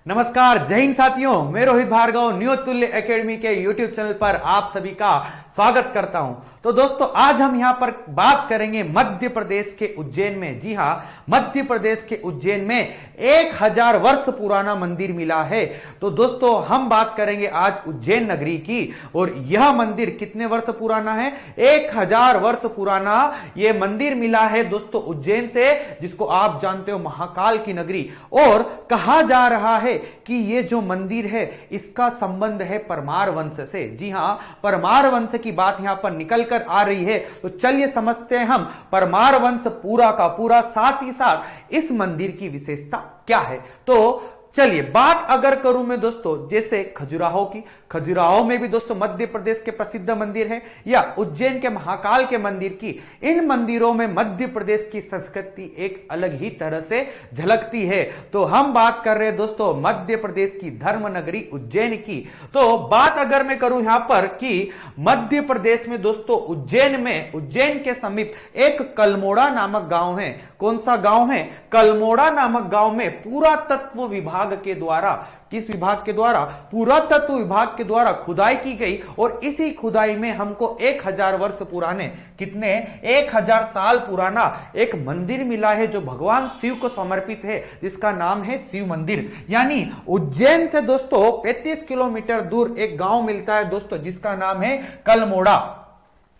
नमस्कार, जय हिंद साथियों। मैं रोहित भार्गव न्यू तुल्य एकेडमी के यूट्यूब चैनल पर आप सभी का स्वागत करता हूं। तो दोस्तों, आज हम यहां पर बात करेंगे मध्य प्रदेश के उज्जैन में। जी हां, मध्य प्रदेश के उज्जैन में 1000 वर्ष पुराना मंदिर मिला है। तो दोस्तों, हम बात करेंगे आज उज्जैन नगरी की, और यह मंदिर कितने वर्ष पुराना है? 1000 वर्ष पुराना यह मंदिर मिला है दोस्तों उज्जैन से, जिसको आप जानते हो महाकाल की नगरी। और कहा जा रहा है कि यह जो मंदिर है इसका संबंध है परमार वंश से। जी हां, परमार वंश की बात यहां पर निकल कर आ रही है। तो चलिए समझते हैं हम परमार वंश पूरा का पूरा, साथ ही साथ इस मंदिर की विशेषता क्या है। तो चलिए बात अगर करूं मैं दोस्तों, जैसे खजुराहो की, खजुराहो में भी दोस्तों मध्य प्रदेश के प्रसिद्ध मंदिर है, या उज्जैन के महाकाल के मंदिर की, इन मंदिरों में मध्य प्रदेश की संस्कृति एक अलग ही तरह से झलकती है। तो हम बात कर रहे हैं दोस्तों मध्य प्रदेश की धर्म नगरी उज्जैन की। तो बात अगर मैं करूं यहां पर कि मध्य प्रदेश में दोस्तों उज्जैन में, उज्जैन के समीप एक कलमोड़ा नामक गांव है। कौन सा गांव है? कलमोड़ा नामक गांव में पुरातत्व विभाग के द्वारा, किस विभाग के द्वारा? पुरातत्व विभाग के द्वारा खुदाई की गई, और इसी खुदाई में हमको 1000 वर्ष पुराने, कितने? 1000 साल पुराना एक मंदिर मिला है जो भगवान शिव को समर्पित है, जिसका नाम है शिव मंदिर। यानी उज्जैन से दोस्तों 35 किलोमीटर दूर एक गांव मिलता है दोस्तों, जिसका नाम है कलमोड़ा।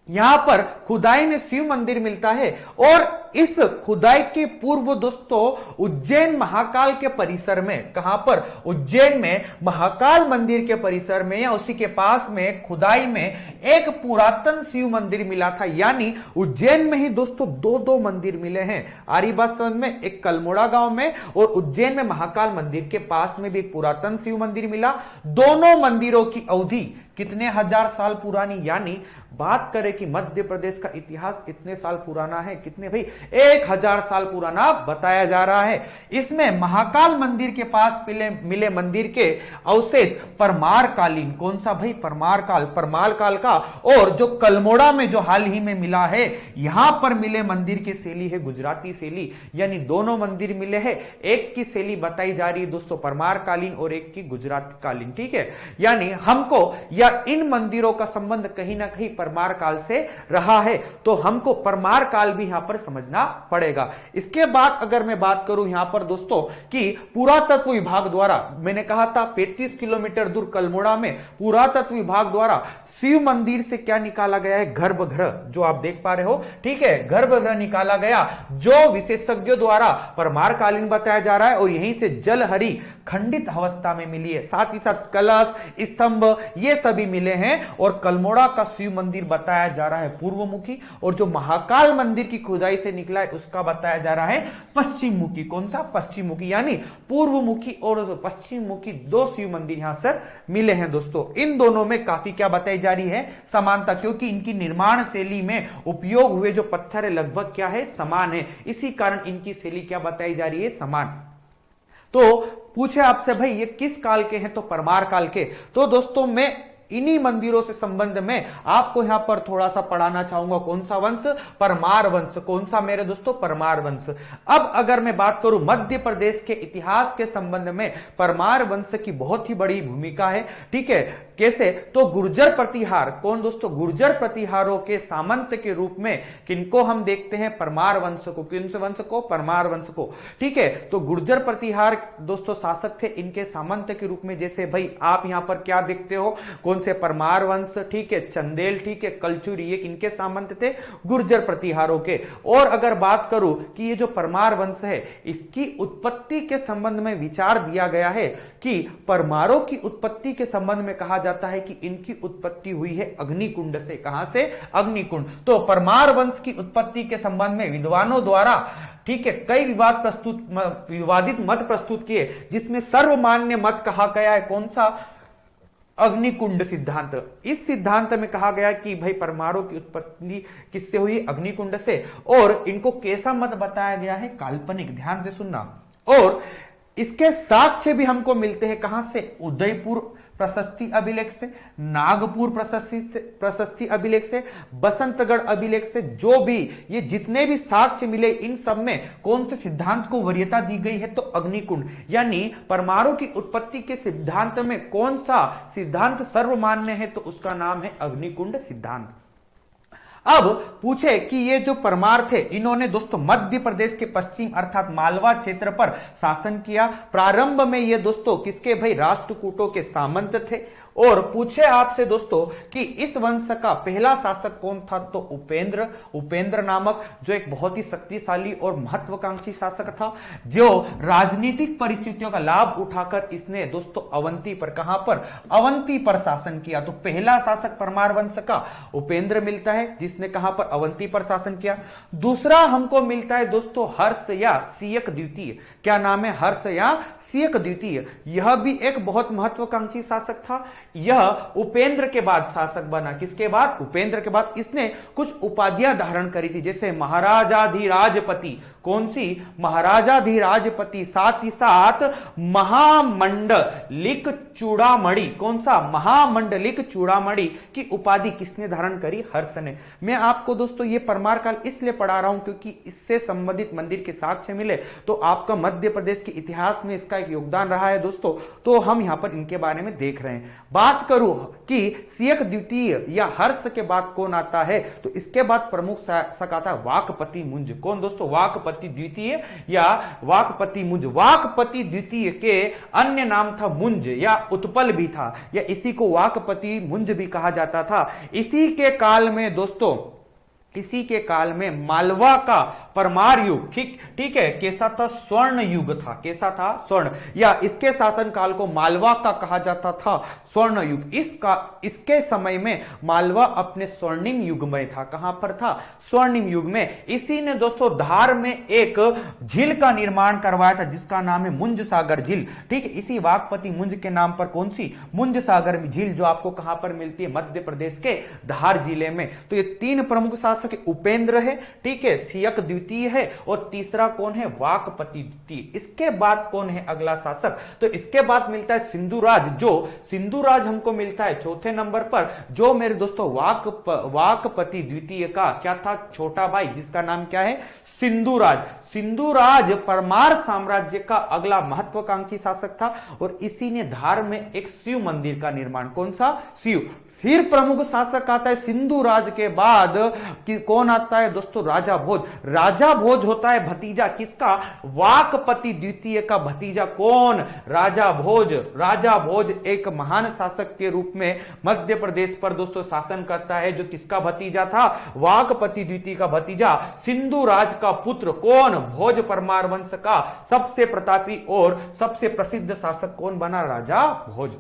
यहां पर खुदाई में शिव मंदिर मिलता है, और इस खुदाई के पूर्व दोस्तों उज्जैन महाकाल के परिसर में, कहां पर? उज्जैन में महाकाल मंदिर के परिसर में, या उसी के पास में खुदाई में एक पुरातन शिव मंदिर मिला था। यानी उज्जैन में ही दोस्तों दो मंदिर मिले हैं। आरी बात समझ में? एक कलमोड़ा गांव में और उज्जैन में महाकाल मंदिर के पास में भी एक पुरातन शिव मंदिर मिला। दोनों मंदिरों की अवधि कितने हजार साल पुरानी? यानी बात करें कि मध्य प्रदेश का इतिहास इतने साल पुराना है, कितने भाई? 1000 साल पुराना बताया जा रहा है। इसमें महाकाल मंदिर के पास मिले मंदिर के अवशेष परमार कालीन, कौन सा भाई? परमार काल का। और जो कलमोड़ा में जो हाल ही में मिला है, यहां पर मिले मंदिर की शैली है गुजराती शैली। यानी दोनों मंदिर मिले हैं, एक की शैली बताई जा रही है दोस्तों परमार कालीन, और एक की गुजराती कालीन। ठीक है, यानी हमको या इन मंदिरों का संबंध कहीं ना कहीं परमार काल से रहा है, तो हमको परमार काल भी यहां पर समझना पड़ेगा। इसके बाद अगर मैं बात करूं यहां पर दोस्तों कि पुरातत्व विभाग द्वारा, मैंने कहा था 35 किलोमीटर दूर कलमोड़ा में पुरातत्व विभाग द्वारा शिव मंदिर से क्या निकाला गया है? गर्भगृह, जो आप देख पा रहे हो। ठीक है, गर्भगृह निकाला गया, जो विशेषज्ञों द्वारा परमार कालीन बताया जा रहा है, और यहीं से जलहरी खंडित अवस्था में मिली है। साथ ही साथ कलश, स्तंभ, ये सभी मिले हैं। और कलमोड़ा का शिव मंदिर बताया जा रहा है पूर्वमुखी, और जो महाकाल मंदिर की खुदाई से निकला है उसका बताया जा रहा है पश्चिम मुखी। कौन सा? पश्चिम मुखी। यानी पूर्व मुखी और पश्चिम मुखी दो शिव मंदिर यहां से मिले हैं दोस्तों। इन दोनों में काफी क्या बताई जा रही है? समानता, क्योंकि इनकी निर्माण शैली में उपयोग हुए जो पत्थर है लगभग क्या है? समान है। इसी कारण इनकी शैली क्या बताई जा रही है? समान। तो पूछे आपसे भाई ये किस काल के हैं? तो परमार काल के। तो दोस्तों मैं इन्हीं मंदिरों से संबंध में आपको यहां पर थोड़ा सा पढ़ाना चाहूंगा। कौन सा वंश? परमार वंश। कौन सा मेरे दोस्तों? परमार वंश। अब अगर मैं बात करूं मध्य प्रदेश के इतिहास के संबंध में, परमार वंश की बहुत ही बड़ी भूमिका है। ठीक है, कैसे? तो गुर्जर प्रतिहार, कौन दोस्तों? गुर्जर प्रतिहारों के सामंत के रूप में किनको हम देखते हैं? परमार वंश को। किन वंश को? परमार वंश को। ठीक है, तो गुर्जर प्रतिहार दोस्तों शासक थे, इनके सामंत के रूप में। जैसे भाई आप यहां पर क्या देखते हो? कौन से? परमार वंश। ठीक है, चंदेल, ठीक है, कलचुरी, ये किनके सामंत थे? गुर्जर प्रतिहारों के। और अगर बात करूं कि ये जो परमार वंश है, इसकी उत्पत्ति के संबंध में विचार दिया गया है कि परमारों की उत्पत्ति के संबंध में कहा जाता है कि इनकी उत्पत्ति हुई है अग्निकुंड से। कहां से? अग्निकुंड। तो परमार वंश की उत्पत्ति के संबंध में विद्वानों द्वारा, ठीक है, कई विवादित मत प्रस्तुत किए, जिसमें सर्वमान्य मत कहा गया है कौन सा? अग्निकुंड सिद्धांत। इस सिद्धांत में कहा गया कि भाई परमाणु की उत्पत्ति किससे हुई? अग्निकुंड से। और इनको कैसा मत बताया गया है? काल्पनिक। ध्यान से सुनना। और इसके साक्ष्य भी हमको मिलते हैं कहां से? उदयपुर प्रशस्ति अभिलेख से, नागपुर प्रशस्ति अभिलेख से, बसंतगढ़ अभिलेख से, जो भी ये जितने भी साक्ष्य मिले इन सब में कौन से सिद्धांत को वरीयता दी गई है? तो अग्निकुंड, यानी परमाणु की उत्पत्ति के सिद्धांत में कौन सा सिद्धांत सर्वमान्य है? तो उसका नाम है अग्निकुंड सिद्धांत। अब पूछे कि ये जो परमार थे इन्होंने दोस्तों मध्य प्रदेश के पश्चिम अर्थात मालवा क्षेत्र पर शासन किया। प्रारंभ में ये दोस्तों किसके भाई? राष्ट्रकूटों के सामंत थे। और पूछे आपसे दोस्तों कि इस वंश का पहला शासक कौन था? तो उपेंद्र नामक, जो एक बहुत ही शक्तिशाली और महत्वाकांक्षी शासक था, जो राजनीतिक परिस्थितियों का लाभ उठाकर इसने दोस्तों अवंती पर, कहां पर? अवंती पर शासन किया। तो पहला शासक परमार वंश का उपेंद्र मिलता है, जिसने कहां पर? अवंती पर शासन किया। दूसरा हमको मिलता है दोस्तों हर्ष या सियक द्वितीय। क्या नाम है? हर्ष या सियक द्वितीय। यह भी एक बहुत महत्वाकांक्षी शासक था। यह उपेंद्र के बाद शासक बना। किसके बाद? उपेंद्र के बाद। इसने कुछ उपाधियां धारण करी थी, जैसे महाराजाधिराजपति। कौन सी? महाराजाधिराजपति। साथ ही साथ महामंडलिक चूड़ामणि। कौन सा? महामंडलिक चूड़ामणि की उपाधि किसने धारण करी? हर्ष ने। मैं आपको दोस्तों ये परमार काल इसलिए पढ़ा रहा हूं क्योंकि इससे संबंधित मंदिर के साक्ष्य मिले, तो आपका मध्य प्रदेश के इतिहास में इसका एक योगदान रहा है दोस्तों। तो हम यहां पर इनके बारे में देख रहे हैं। बात करूं कि सियक द्वितीय या हर्ष के बाद कौन आता है, तो इसके बाद प्रमुख शासक आता है वाकपति मुंज। कौन दोस्तों? वाकपति द्वितीय या वाकपति मुंज। वाकपति द्वितीय के अन्य नाम था मुंज या उत्पल भी था, या इसी को वाकपति मुंज भी कहा जाता था। इसी के काल में दोस्तों, इसी के काल में मालवा का परमार युग, ठीक है, कैसा था? स्वर्ण युग था। कैसा था? स्वर्ण, या इसके शासन काल को मालवा का कहा जाता था स्वर्ण युग। इसके समय में मालवा अपने स्वर्णिम युग में था। कहां पर था? स्वर्णिम युग में। इसी ने दोस्तों धार में एक झील का निर्माण करवाया था, जिसका नाम है मुंज सागर झील। ठीक है, इसी वाकपति मुंज के नाम पर कौन सी? मुंज सागर झील, जो आपको कहां पर मिलती है? मध्य प्रदेश के धार जिले में। तो ये तीन प्रमुख शासक उपेंद्र है, ठीक है, सियक द्वितीय है, और तीसरा कौन है? वाकपति द्वितीय। इसके बाद कौन है अगला शासक? तो इसके बाद मिलता है सिंधुराज। जो सिंधुराज हमको मिलता है चौथे नंबर पर, जो मेरे दोस्तों वाकपति द्वितीय का क्या था? छोटा भाई, जिसका नाम क्या है? सिंधुराज। सिंधुराज परमार साम्राज्य का अगला महत्वाकांक्षी शासक था, और इसी ने धार में एक शिव मंदिर का निर्माण। कौन सा? शिव। फिर प्रमुख शासक आता है सिंधु राज के बाद कि कौन आता है दोस्तों? राजा भोज। राजा भोज होता है भतीजा किसका? वाकपति द्वितीय का भतीजा। कौन? राजा भोज। राजा भोज एक महान शासक के रूप में मध्य प्रदेश पर दोस्तों शासन करता है, जो किसका भतीजा था? वाकपति द्वितीय का भतीजा, सिंधु राज का पुत्र। कौन? भोज परमार वंश का सबसे प्रतापी और सबसे प्रसिद्ध शासक कौन बना? राजा भोज।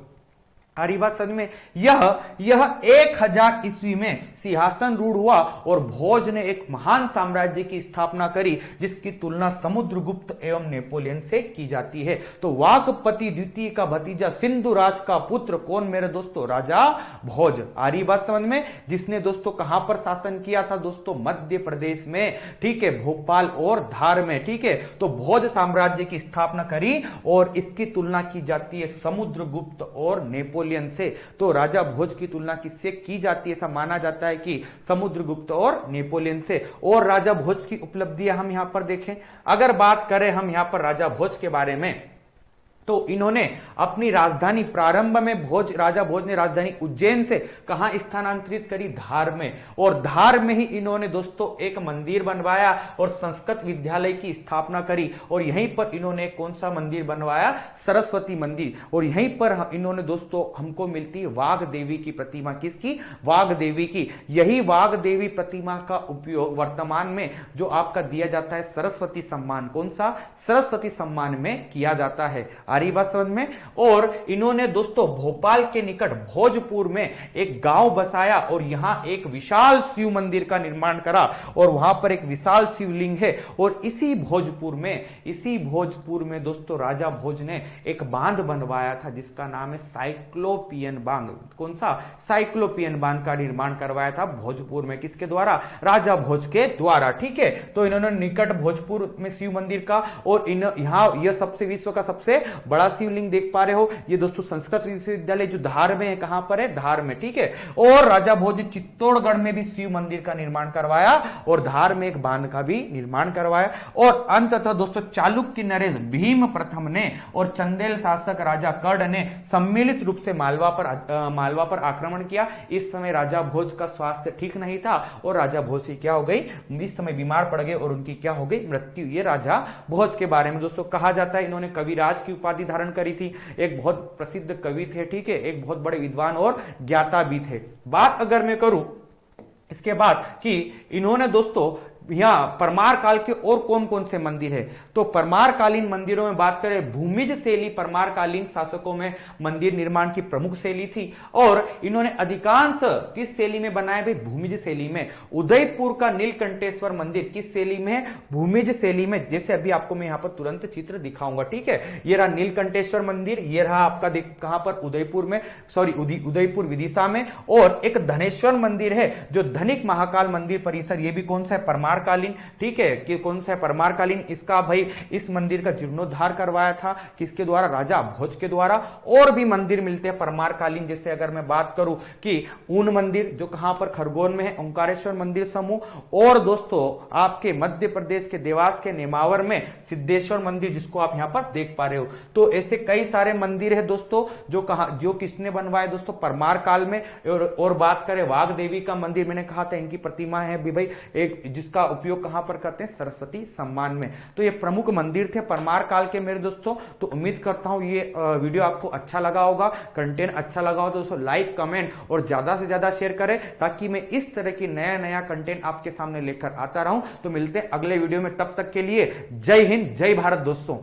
हरी बात समझ में? यह 1000 ईस्वी में सिंहासन रूढ़ हुआ और भोज ने एक महान साम्राज्य की स्थापना करी, जिसकी तुलना समुद्रगुप्त एवं नेपोलियन से की जाती है। तो वाकपति द्वितीय का भतीजा, सिंधु राज का पुत्र, कौन मेरे दोस्तों? राजा भोज। हरी बात समझ में? जिसने दोस्तों कहां पर शासन किया था दोस्तों? मध्य प्रदेश में, ठीक है, भोपाल और धार में। ठीक है, तो भोज साम्राज्य की स्थापना करी और इसकी तुलना की जाती है समुद्रगुप्त और नेपोलियन से। तो राजा भोज की तुलना किससे की जाती है? ऐसा माना जाता है कि समुद्रगुप्त और नेपोलियन से। और राजा भोज की उपलब्धियां हम यहां पर देखें, अगर बात करें हम यहां पर राजा भोज के बारे में, तो इन्होंने अपनी राजधानी प्रारंभ में राजा भोज ने राजधानी उज्जैन से कहां स्थानांतरित करी? धार में। और धार में ही इन्होंने दोस्तों एक मंदिर बनवाया और संस्कृत विद्यालय की स्थापना करी, और यहीं पर इन्होंने कौन सा मंदिर बनवाया? सरस्वती मंदिर। और यहीं पर इन्होंने दोस्तों हमको मिलती है वाघ देवी की प्रतिमा। किसकी? वाघ देवी की। यही वाघ देवी प्रतिमा का उपयोग वर्तमान में जो आपका दिया जाता है सरस्वती सम्मान, कौन सा? सरस्वती सम्मान में किया जाता है। आरी बात समझ में? और इन्होंने दोस्तों भोपाल के निकट भोजपुर में एक गांव बसाया और यहां एक विशाल शिव मंदिर का निर्माण करा, और वहां पर एक विशाल शिवलिंग है। और इसी भोजपुर में दोस्तों राजा भोज ने एक बांध बनवाया था, जिसका नाम है साइक्लोपियन बांध। कौन सा? साइक्लोपियन बांध का निर्माण करवाया था भोजपुर में। किसके द्वारा? राजा भोज के द्वारा। ठीक है, तो इन्होंने निकट भोजपुर में शिव मंदिर का, और यहां यह सबसे विश्व का सबसे बड़ा शिवलिंग देख पा रहे हो, ये दोस्तों संस्कृत विश्वविद्यालय जो धार में है, कहां पर है, धार में, ठीक है। और राजा भोज ने चित्तौड़गढ़ में भी शिव मंदिर का निर्माण करवाया और धार में एक बांध का भी निर्माण करवाया। और अंततः दोस्तों चालुक्य नरेश भीम प्रथम ने और चंदेल शासक राजा कर्ण ने सम्मिलित रूप से मालवा पर आक्रमण किया। इस समय राजा भोज का स्वास्थ्य ठीक नहीं था और राजा भोज की क्या हो गई, इस समय बीमार पड़ गए और उनकी क्या हो गई, मृत्यु। ये राजा भोज के बारे में दोस्तों कहा जाता है इन्होंने कविराज की उपाधि धारण करी थी, एक बहुत प्रसिद्ध कवि थे, ठीक है, एक बहुत बड़े विद्वान और ज्ञाता भी थे। बात अगर मैं करूं इसके बाद कि इन्होंने दोस्तों यहां परमार काल के और कौन कौन से मंदिर है, तो परमार कालीन मंदिरों में बात करें, भूमिज शैली परमार कालीन शासकों में मंदिर निर्माण की प्रमुख शैली थी और इन्होंने अधिकांश किस शैली में बनाए भाई, भूमिज शैली में। उदयपुर का नीलकंठेश्वर मंदिर किस शैली में है, भूमिज शैली में। जैसे अभी आपको मैं यहां पर तुरंत चित्र दिखाऊंगा, ठीक है। ये रहा नीलकंठेश्वर मंदिर, ये रहा आपका कहां पर, उदयपुर में, सॉरी उदयपुर विदिशा में। और एक धनेश्वर मंदिर है जो धनिक महाकाल मंदिर परिसर, ये भी कौन सा है, परमार कालीन, ठीक है, कि कौन सा है, परमार कालीन। इसका भाई इस मंदिर का जीर्णोद्धार करवाया था किसके द्वारा, राजा भोज के द्वारा। और भी मंदिर मिलते हैं परमार कालीन, जैसे अगर मैं बात करूं कि ऊन मंदिर जो कहां पर, खरगोन में है, ओंकारेश्वर मंदिर समूह। और दोस्तों आपके मध्य प्रदेश के देवास के नेमावर में सिद्धेश्वर मंदिर, जिसको आप यहां पर देख पा रहे हो। तो ऐसे कई सारे मंदिर है दोस्तों जो किसने बनवाए दोस्तों, परमार काल में। और बात करें वाघ देवी का मंदिर, मैंने कहा था इनकी प्रतिमा है भी भाई, एक जिसका उपयोग कहां पर करते हैं, सरस्वती सम्मान में। तो ये प्रमुख मंदिर थे परमार काल के मेरे दोस्तों। तो उम्मीद करता हूं ये वीडियो आपको अच्छा लगा होगा, कंटेंट अच्छा लगा हो तो दोस्तों लाइक, कमेंट और ज्यादा से ज्यादा शेयर करें, ताकि मैं इस तरह की नया नया कंटेंट आपके सामने लेकर आता रहूं। तो मिलते हैं अगले वीडियो में, तब तक के लिए जय हिंद, जय भारत दोस्तों।